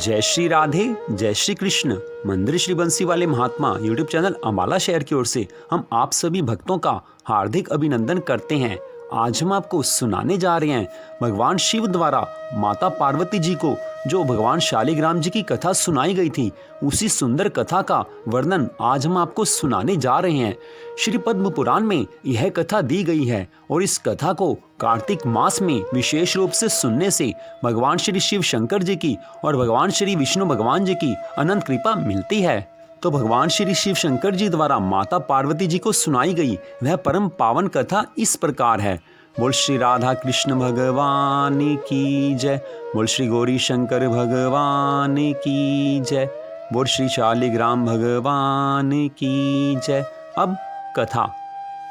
जय श्री राधे, जय श्री कृष्ण। मंदिर श्री बंसी वाले महात्मा यूट्यूब चैनल अम्बाला शहर की ओर से हम आप सभी भक्तों का हार्दिक अभिनंदन करते हैं। आज हम आपको सुनाने जा रहे हैं भगवान शिव द्वारा माता पार्वती जी को जो भगवान शालिग्राम जी की कथा सुनाई गई थी, उसी सुंदर कथा का वर्णन आज हम आपको सुनाने जा रहे हैं। श्री पद्म पुराण में यह कथा दी गई है और इस कथा को कार्तिक मास में विशेष रूप से सुनने से भगवान श्री शिव शंकर जी की और भगवान श्री विष्णु भगवान जी की अनंत कृपा मिलती है। तो भगवान श्री शिव शंकर जी द्वारा माता पार्वती जी को सुनाई गई वह परम पावन कथा इस प्रकार है। बोल श्री राधा कृष्ण भगवान की जय, बोल श्री गौरी शंकर भगवान की जय, बोल श्री शालिग्राम भगवान की जय। अब कथा।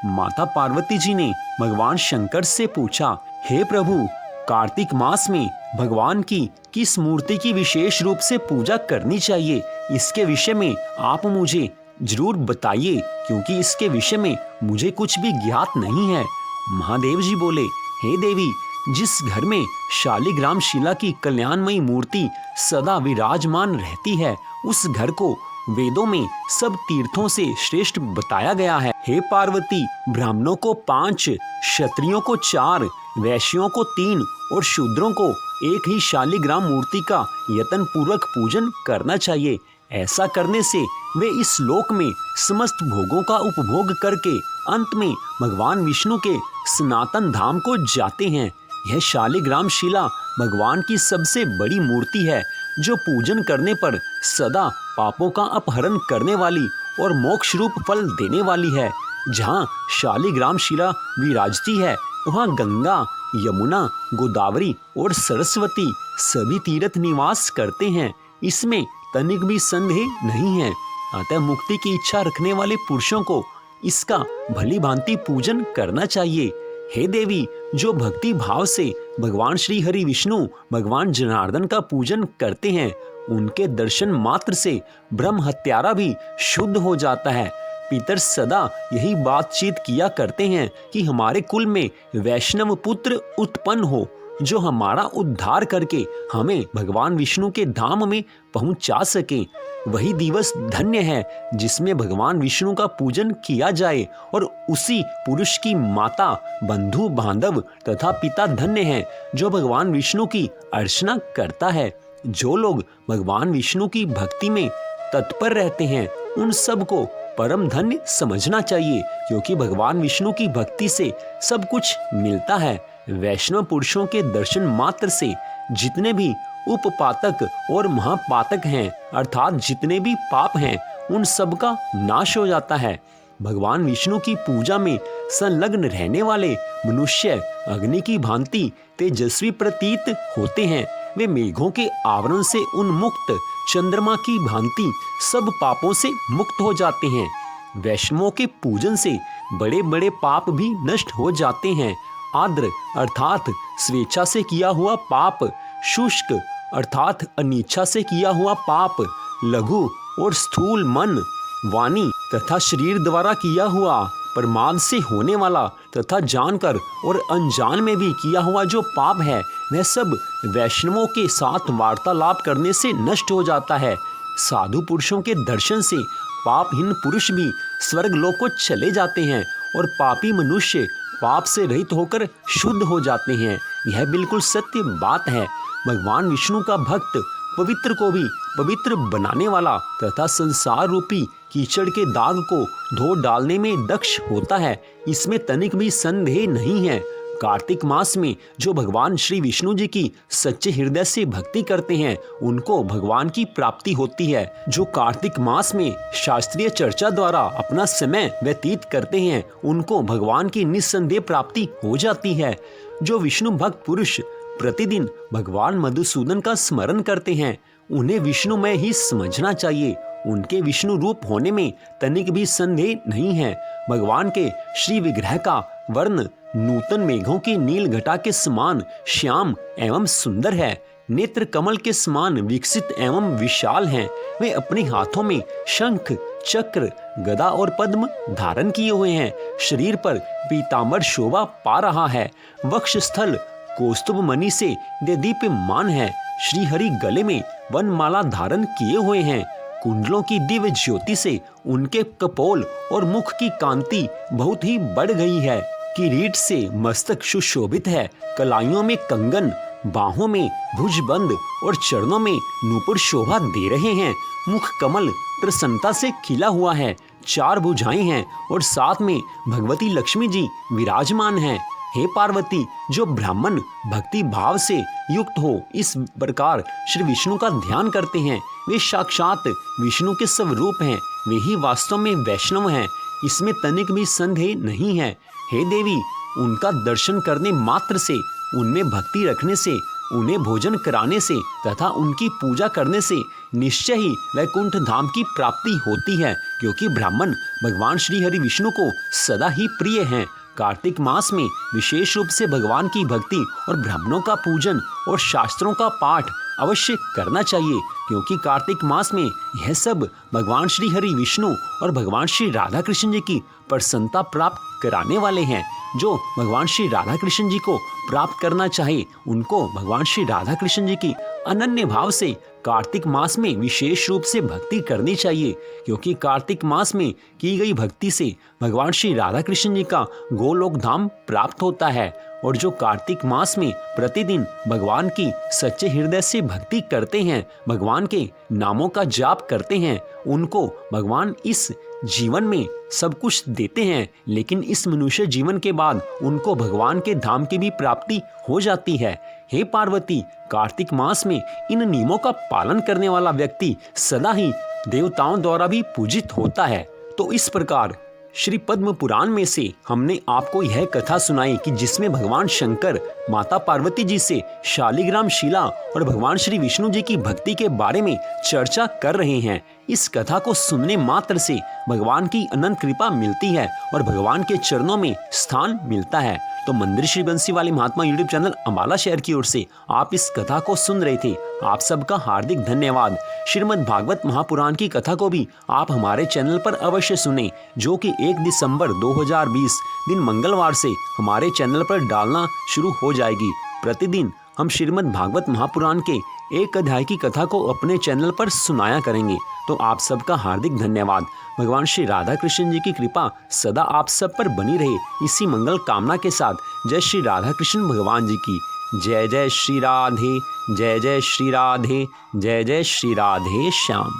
माता पार्वती जी ने भगवान शंकर से पूछा, हे प्रभु, कार्तिक मास में भगवान की किस मूर्ति की विशेष रूप से पूजा करनी चाहिए, इसके विषय में आप मुझे जरूर बताइए, क्योंकि इसके विषय में मुझे कुछ भी ज्ञात नहीं है। महादेव जी बोले, हे देवी, जिस घर में शालिग्राम शिला की कल्याणमयी मूर्ति सदा विराजमान रहती है, उस घर को वेदों में सब तीर्थों से श्रेष्ठ बताया गया है। हे पार्वती, ब्राह्मणों को 5, क्षत्रियों को 4, वैश्यों को 3 और शूद्रों को एक ही शालिग्राम मूर्ति का यत्न पूर्वक पूजन करना चाहिए। ऐसा करने से वे इस लोक में समस्त भोगों का उपभोग करके अंत में भगवान विष्णु के सनातन धाम को जाते हैं। यह शालिग्राम शिला भगवान की सबसे बड़ी मूर्ति है, जो पूजन करने पर सदा पापों का अपहरण करने वाली और मोक्ष रूप फल देने वाली है। जहाँ शालिग्राम शिला विराजती है, वहाँ गंगा, यमुना, गोदावरी और सरस्वती सभी तीर्थ निवास करते हैं। इसमें तनिक भी संदेह नहीं है। अतः मुक्ति की इच्छा रखने वाले पुरुषों को इसका भली भांति पूजन करना चाहिए। हे देवी, जो भक्ति भाव से भगवान श्री हरि विष्णु भगवान जनार्दन का पूजन करते हैं, उनके दर्शन मात्र से ब्रह्म हत्यारा भी शुद्ध हो जाता है। पितर सदा यही बातचीत किया करते हैं कि हमारे कुल में वैष्णव पुत्र उत्पन्न हो, जो हमारा उद्धार करके हमें भगवान विष्णु के धाम में पहुंचा सके। वही दिवस धन्य है जिसमें भगवान विष्णु का पूजन किया जाए, और उसी पुरुष की माता, बंधु बांधव तथा पिता धन्य है जो भगवान विष्णु की अर्चना करता है। जो लोग भगवान विष्णु की भक्ति में तत्पर रहते हैं, उन सबको परम धन्य समझना चाहिए, क्योंकि भगवान विष्णु की भक्ति से सब कुछ मिलता है। वैष्णव पुरुषों के दर्शन मात्र से जितने भी उपपातक और महापातक हैं, अर्थात जितने भी पाप हैं, उन सब का नाश हो जाता है। भगवान विष्णु की पूजा में संलग्न रहने वाले मनुष्य अग्नि की भांति तेजस्वी प्रतीत होते हैं। वे मेघों के आवरण से उन्मुक्त चंद्रमा की भांति सब पापों से मुक्त हो जाते हैं। वैष्णवों के पूजन से बड़े बड़े पाप भी नष्ट हो जाते हैं। आर्द्र अर्थात स्वेच्छा से किया हुआ पाप, शुष्क अर्थात अनिच्छा से किया हुआ पाप, लघु और स्थूल मन, वाणी तथा शरीर द्वारा किया हुआ, प्रमाद से होने वाला तथा जानकर और अनजान में भी किया हुआ जो पाप है, वह सब वैष्णवों के साथ वार्तालाप करने से नष्ट हो जाता है। साधु पुरुषों के दर्शन से पापहीन पुरुष भी स्वर्ग लोक को चले जाते हैं, और पापी मनुष्य पाप से रहित होकर शुद्ध हो जाते हैं। यह बिल्कुल सत्य बात है। भगवान विष्णु का भक्त पवित्र को भी पवित्र बनाने वाला तथा संसार रूपी कीचड़ के दाग को धो डालने में दक्ष होता है, इसमें तनिक भी संदेह नहीं है। कार्तिक मास में जो भगवान श्री विष्णु जी की सच्चे हृदय से भक्ति करते हैं, उनको भगवान की प्राप्ति होती है। जो कार्तिक मास में शास्त्रीय चर्चा द्वारा अपना समय व्यतीत करते हैं, उनको भगवान की निस्संदेह प्राप्ति हो जाती है। जो विष्णु भक्त पुरुष प्रतिदिन भगवान मधुसूदन का स्मरण करते हैं, उन्हें विष्णुमय ही समझना चाहिए। उनके विष्णु रूप होने में तनिक भी संदेह नहीं है। भगवान के श्री विग्रह का वर्ण नूतन मेघों की नील घटा के समान श्याम एवं सुंदर है। नेत्र कमल के समान विकसित एवं विशाल हैं। वे अपने हाथों में शंख, चक्र, गदा और पद्म धारण किए हुए हैं। शरीर पर पीतांबर शोभा पा रहा है। वक्षस्थल कौस्तुभ मणि से दीप्यमान है। श्री हरि गले में वनमाला धारण किए हुए हैं। कुंडलों की दिव्य ज्योति से उनके कपोल और मुख की कांति बहुत ही बढ़ गई है। किरीट से मस्तक सुशोभित है। कलाइयों में कंगन, बाहों में भुजबंद और चरणों में नूपुर शोभा दे रहे हैं। मुख कमल प्रसन्नता से खिला हुआ है। 4 भुजाएं हैं और साथ में भगवती लक्ष्मी जी विराजमान हैं। हे पार्वती, जो ब्राह्मण भक्ति भाव से युक्त हो इस प्रकार श्री विष्णु का ध्यान करते हैं, वे साक्षात विष्णु के स्वरूप हैं। वे ही वास्तव में वैष्णव हैं, इसमें तनिक भी संदेह नहीं है। हे देवी, उनका दर्शन करने मात्र से, उनमें भक्ति रखने से, उन्हें भोजन कराने से तथा उनकी पूजा करने से निश्चय ही वैकुंठ धाम की प्राप्ति होती है, क्योंकि ब्राह्मण भगवान श्री हरि विष्णु को सदा ही प्रिय हैं। कार्तिक मास में विशेष रूप से भगवान की भक्ति और ब्राह्मणों का पूजन और शास्त्रों का पाठ अवश्य करना चाहिए, क्योंकि कार्तिक मास में यह सब भगवान श्री हरि विष्णु और भगवान श्री राधा कृष्ण जी की प्रसन्नता प्राप्त कराने वाले हैं। जो भगवान श्री राधा कृष्ण जी को प्राप्त करना चाहे, उनको भगवान श्री राधा कृष्ण जी की अनन्य भाव से कार्तिक मास में विशेष रूप से भक्ति करनी चाहिए, क्योंकि कार्तिक मास में की गई भक्ति से भगवान श्री राधा कृष्ण जी का गोलोक धाम प्राप्त होता है। और जो कार्तिक मास में प्रतिदिन भगवान की सच्चे हृदय से भक्ति करते हैं, भगवान के नामों का जाप करते हैं, उनको भगवान इस जीवन में सब कुछ देते हैं, लेकिन इस मनुष्य जीवन के बाद उनको भगवान के धाम की भी प्राप्ति हो जाती है। हे पार्वती, कार्तिक मास में इन नियमों का पालन करने वाला व्यक्ति सदा ही देवताओं द्वारा भी पूजित होता है। तो इस प्रकार श्री पद्म पुराण में से हमने आपको यह कथा सुनाई कि जिसमें भगवान शंकर माता पार्वती जी से शालिग्राम शिला और भगवान श्री विष्णु जी की भक्ति के बारे में चर्चा कर रहे हैं। इस कथा को सुनने मात्र से भगवान की अनंत कृपा मिलती है और भगवान के चरणों में स्थान मिलता है। तो मंदिर श्री बंसी वाले महात्मा यूट्यूब चैनल अम्बाला शहर की ओर से आप इस कथा को सुन रहे थे, आप सबका हार्दिक धन्यवाद। श्रीमद् भागवत महापुराण की कथा को भी आप हमारे चैनल पर अवश्य सुने, जो कि 1 दिसंबर 2020 दिन मंगलवार से हमारे चैनल पर डालना शुरू हो जाएगी। प्रतिदिन हम श्रीमद् भागवत महापुराण के एक अध्याय की कथा को अपने चैनल पर सुनाया करेंगे। तो आप सबका हार्दिक धन्यवाद। भगवान श्री राधा कृष्ण जी की कृपा सदा आप सब पर बनी रहे, इसी मंगल कामना के साथ जय श्री राधा कृष्ण भगवान जी की जय। जय श्री राधे, जय जय श्री राधे, जय जय श्री राधे श्याम।